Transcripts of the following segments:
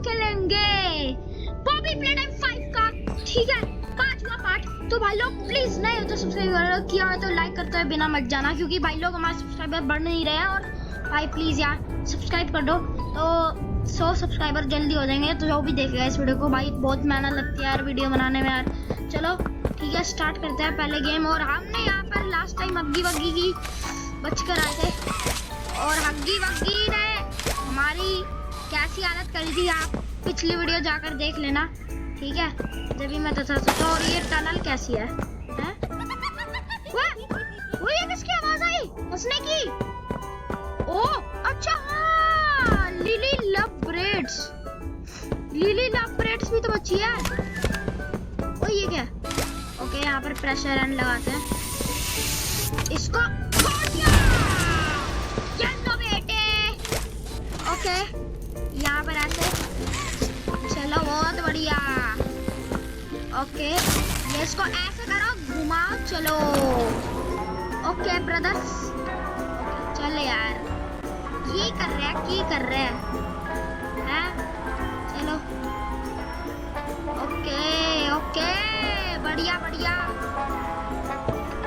खेलेंगे Poppy Playtime 5 का, ठीक है, 5वां पार्ट। तो भाई लोग प्लीज नए हो तो सब्सक्राइब किया है तो लाइक करते हुए बिना मत जाना, क्योंकि भाई लोग हमारे सब्सक्राइबर बढ़ नहीं रहे हैं। और भाई प्लीज यार सब्सक्राइब कर दो तो 100 सब्सक्राइबर जल्दी हो जाएंगे। तो जो भी देखेगा इस वीडियो को, भाई बहुत मेहनत लगती है यार वीडियो बनाने में यार। चलो ठीक है, स्टार्ट करते हैं पहले गेम। और हमने यहाँ पर लास्ट टाइम हग्गी वग्गी की बचकर आए थे, और हग्गी वग्गी ने हमारी कैसी हालत करी थी आप पिछली वीडियो जाकर देख लेना, ठीक है। जब भी मैं तो सोचा, और ये टनल कैसी है, हैं? वो ये किसकी आवाज आई हंसने की? ओ अच्छा हाँ, lily love breads, lily love breads भी तो बची है। ओ ये क्या? ओके यहाँ पर प्रेशर एंड लगाते हैं इसको। चलो बेटे, ओके यहाँ पर ऐसे, चलो बहुत बढ़िया। ओके ये इसको ऐसे करो, घुमाओ, चलो। ओके ब्रदर्स, चल यार की कर रहे हैं हैं? चलो ओके ओके बढ़िया बढ़िया।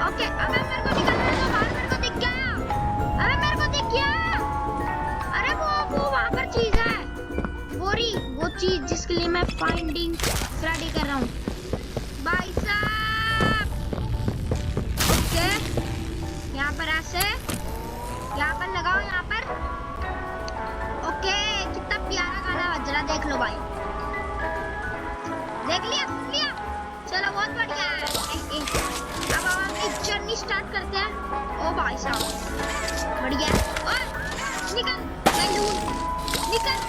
ओके अबे मेरे को निकलने दो बाहर, मेरे को दिख गया, अबे मेरे को दिख गया। अरे वो वहाँ पर चीज है, वो चीज जिसके लिए मैं फाइंडिंग रेडी कर रहा हूँ भाई साहब। ओके यहाँ पर ऐसे, यहाँ पर लगाओ, यहाँ पर। ओके कितना प्यारा गाना बज रहा, देख लो भाई, देख लिया सुन लिया, चलो बहुत बढ़िया है। अब हम एक जर्नी स्टार्ट करते हैं। ओ भाई साहब बढ़िया, और निकल बैलून, निकल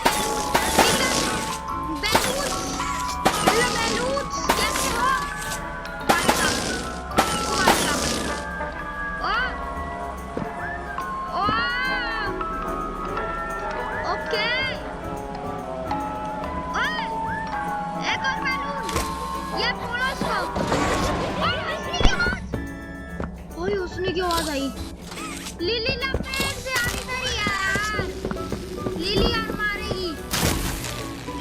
बैलून, हेलो बैलून कैसे हो भाई साहब? ओ भाई साहब, ओ ओके, ओए एक और बैलून, ये फोड़ो इसको। ओए हंसने की आवाज आई। लिली लपेट से आ इधर यार, लिली यार मारेगी।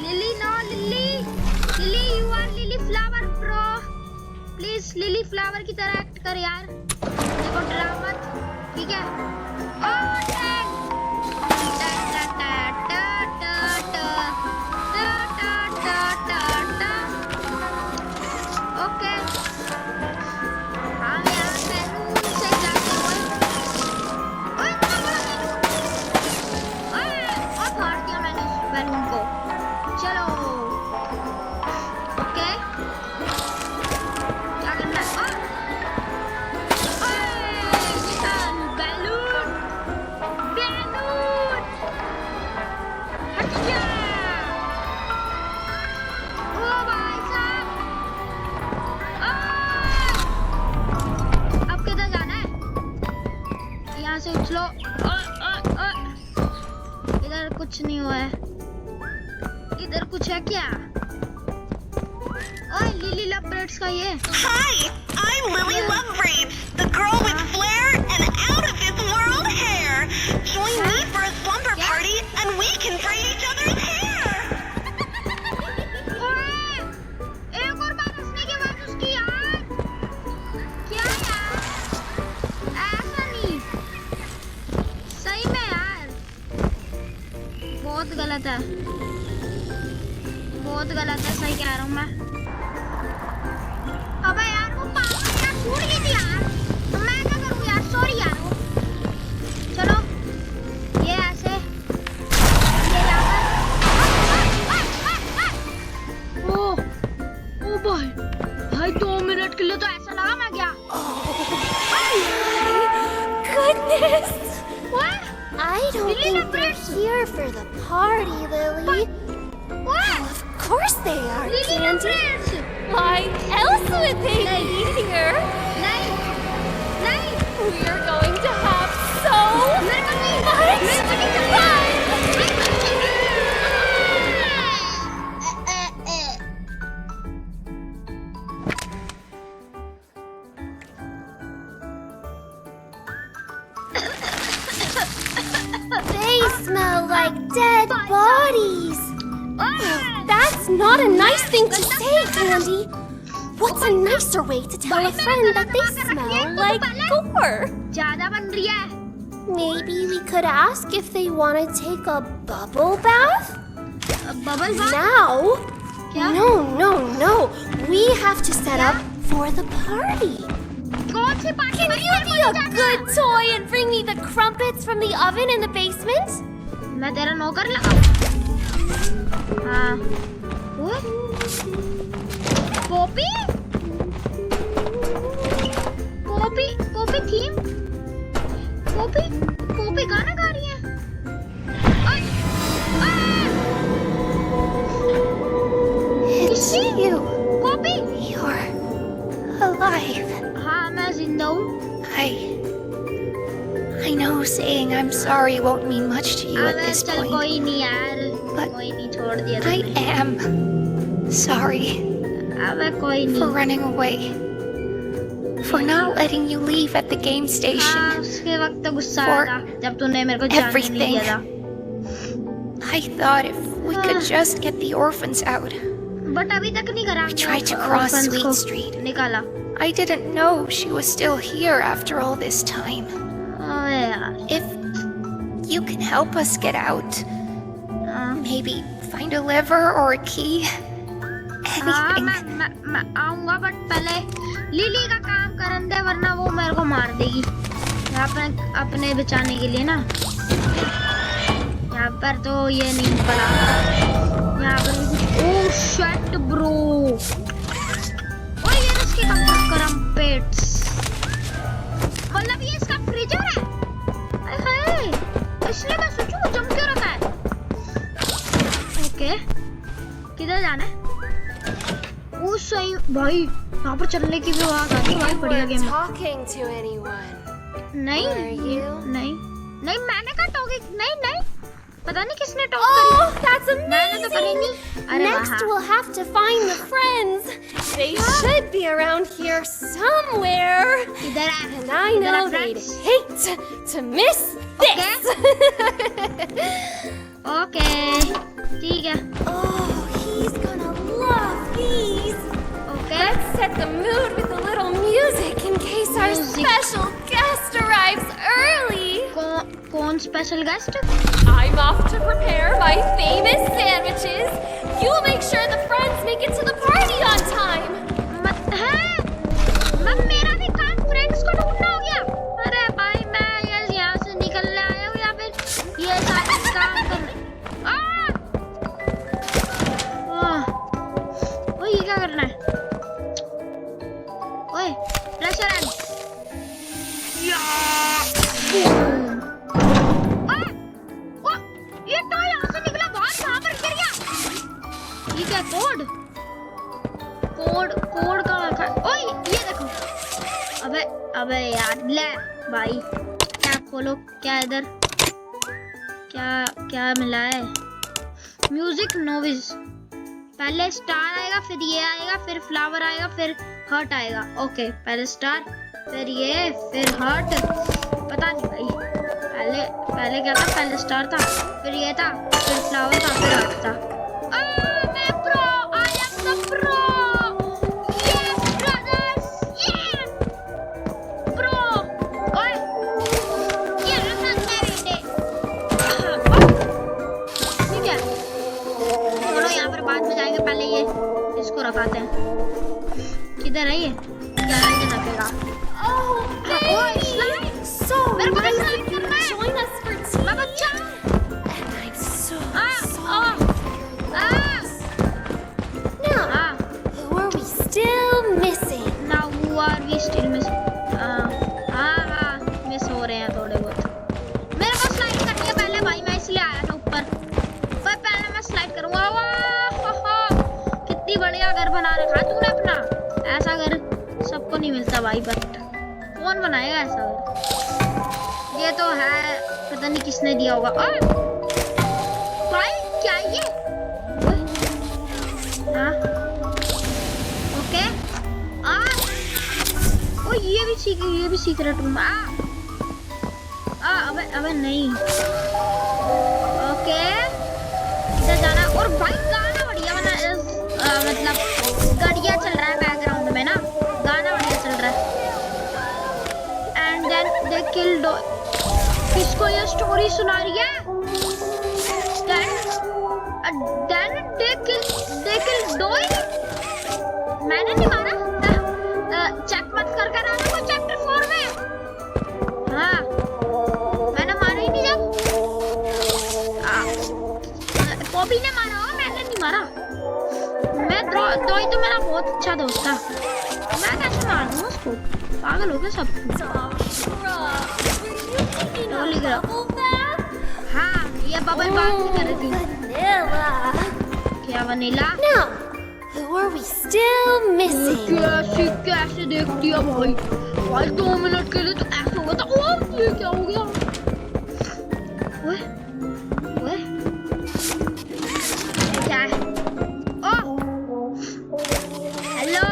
Lily no, Lily you are Lily flower bro, please Lily flower की तरह एक्ट कर यार, देखो डरा मत, ठीक है। ओके बैलून को, चलो ओके क्या करना है? बैलून बैलून हट गया। ओ भाई साहब, अब किधर जाना है? यहाँ से उछलो। इधर कुछ नहीं हुआ है, इधर कुछ है क्या? ओए लिली लव ब्रेड्स का ये। Hi, I'm Lily Lovebraids, the girl with flair and out of this world hair. Join me for a slumber party and we can braid each other's hair. ओए एक और बात हंसने के बाद उसकी यार, क्या यार ऐसा नहीं, सही में यार बहुत गलत है, बहुत गलत है, सही कह रहा हूँ मैं। अबे यार वो पावर यार छूट गई थी यार, तो मैं क्या करूँ यार, सॉरी यार। चलो ये ऐसे, ये यहाँ पर। ओ भाई 2 मिनट के लिए तो ऐसा लगा मैं गया। Goodness! What? I don't Lily think Lovebraids. they're here for the party, Lily. What? Of course they are, Lily Candy. Lovebraids. Why else would they be here? नहीं नहीं, We're going to have so मेरे को नहीं, much मेरे को नहीं चाहिए। fun! They smell like dead bodies. That's not a nice thing to say, Candy. What's a nicer way to tell a friend that they smell like gore? ज्यादा बन रही है. Maybe we could ask if they want to take a bubble bath? Bubble bath? Now? क्या? No. We have to set up for the party. कौन सी party? Can you be a good toy and bring me the crumpets from the oven in the basement? मैं तेरा नौकर लगा. हाँ. ओए? Poppy? Poppy theme? Poppy गाना गा रही है. It's you. Poppy? You're alive. हाँ, मैं जिंदा हूँ. I know saying I'm sorry won't mean much to you at this चल point. कोई नहीं यार. But कोई नहीं, छोड़ दिया I तुमने. am sorry अबे कोई for नहीं. running away. For not letting you leave at the game हाँ, station. उसके वक्त तो गुस्सा For आया था जब तूने मेरे को जाने नहीं दिया था. I thought if we could just get the orphans out. But अभी तक नहीं करा. We tried to cross orphans Sweet को Street. निकाला. I didn't know she was still here after all this time. अबे यार. If you can help us get out, हाँ. maybe find a lever or a key. हाँ, Anything. मैं आऊंगा but पहले lily का काम करन दे वरना वो मेरे को मार देगी. अपने बचाने के लिए ना. यहाँ पर तो ये नहीं पड़ा. यहाँ पर ओह शिट ब्रो. ओए ये इसके क्रम्पेट्स. मतलब ये इसका फ्रीजर है. हाय इसलिए मैं सोचूं जम क्यों रखा है. ओके किधर जाना है. ओ सही भाई यहाँ पर चलने की भी आवाज आती है. भाई बढ़िया गेम है. talking to anyone. नहीं Were you? नहीं मैंने कहा टॉकिंग. नहीं पता नहीं किसने टॉक Oh, करी. that's मैंने तो करी amazing. नहीं. अरे Next, वाह. we'll have to find the friends. They should be around here somewhere. इधर है. And I इधर know है they'd friends. hate to miss this. Okay ठीक है. Oh, he's gonna love these. Okay Let's set the mood with a little music in case our Music. special guest arrives early. कौन special guest. I'm off to prepare my famous sandwiches. You make sure the friends make it to the party on time. मेरा भी काम friends को ढूंढना हो गया. अरे भाई मैं यहाँ से निकलने आया हूँ या फिर ये सारे काम करने. ओए ये क्या करना है. ओए प्रेशर एंड ये तो यहाँ से निकला बाहर. यहाँ पर गिर गया. ये क्या कोड का रखा है. ओए ये देखो. अबे यार ले भाई क्या खोलो. क्या इधर क्या मिला है. Music novice. पहले स्टार आएगा फिर ये आएगा फिर फ्लावर आएगा फिर हर्ट आएगा. ओके पहले स्टार फिर ये फिर हर्ट. पता नहीं भाई पहले क्या था. पहले स्टार था फिर ये था फिर फ्लावर था फिर हर्ट था. मैं pro. I am the pro. Yes brothers yes pro. ओए ये रखना बेटे. ठीक है चलो यहाँ पर बाद में जाएंगे. पहले ये इसको रखाते हैं. किधर है ये. क्या ये रखेगा. Oh, ओए baby. स्लाइड. So मेरे को nice स्लाइड of you करना to है. join us for tea. मैं बच्चा. And I'm so Ah, sorry. Now, हाँ. who are we still missing? Now who are we still missing? हाँ मिस हो रहे हैं थोड़े बहुत. मेरे को स्लाइड करनी है पहले भाई. मैं इसलिए आया था ऊपर. पहले मैं स्लाइड करूँगा. कितनी बढ़िया घर बना रखा है तूने अपना. ऐसा घर सबको नहीं मिलता भाई. बट कौन बनाएगा ऐसा घर. ये तो है पता नहीं किसने दिया होगा. भाई क्या ये. हाँ ओके. ओ ये भी सीक्रेट रूम. अबे नहीं. बढ़िया चल रहा है बैकग्राउंड में ना, गाना बढ़िया चल रहा है। एंड देन दे किल्ड, किसको ये स्टोरी सुना रही है? Then they killed doe. मैंने नहीं मारा, चेक मत कर कर आना को चैप्टर 4 में। हाँ मैंने मारा ही नहीं जब, बॉबी ने मारा हो, मैंने नहीं मारा। मैं डोई तो मेरा बहुत अच्छा दोस्त था, मैं कैसे मार दूँ उसको? पागल हो गए सब। हाँ ये बबल बात नहीं कर रही थी। क्या vanilla? Now, who are we still missing? कैसे देख दिया भाई? भाई 2 मिनट के लिए तो ऐसा हो गया था। ओह ये क्या हो गया? ओए ओए क्या है? Oh hello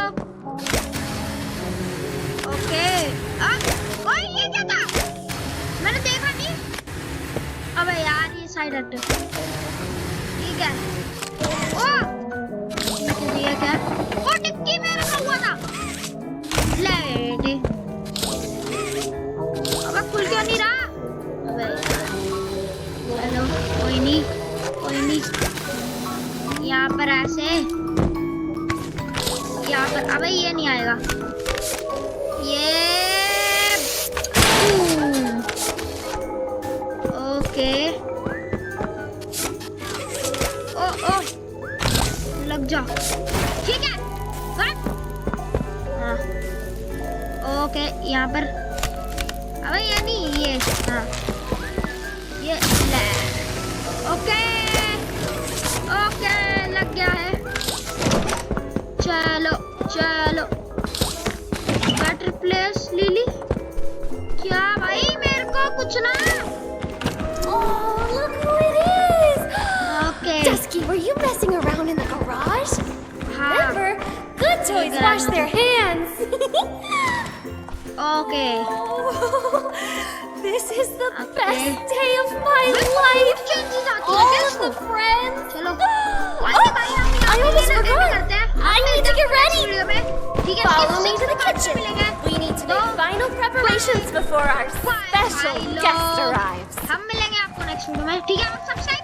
okay. ओए ये क्या था? मैंने देखा नहीं। अबे यार ये साइड हट। ठीक है। ओह ये क्या? ओ टिक्की में रखा हुआ था। ले बेटे। अबे खुल क्यों नहीं रहा? अबे चलो कोई नहीं, कोई नहीं। यहाँ पर ऐसे, यहाँ पर अबे ये नहीं आएगा। ये ओके। ओ लग जा। ठीक है कट। हाँ ओके यहाँ पर अबे ये नहीं, ये हाँ ये ले। ओके ओके लग गया है। चलो चलो बेटर प्लेस लिली। क्या भाई मेरे को कुछ ना। Oh, look who it is! Okay Dusky, were you messing around in the garage? हाँ Remember, good toys wash their hands. Okay Oh, this is the Okay. best day of my life. Changes आती है All क्या of the इसको? friends. चलो Oh, I almost forgot. I need to get ready. ठीक है Follow me to the kitchen. मिलेंगे। We need to make final preparations before our special Bye, guest love. arrives. हम मिलेंगे आपको next video में। ठीक है आप सब्सक्राइब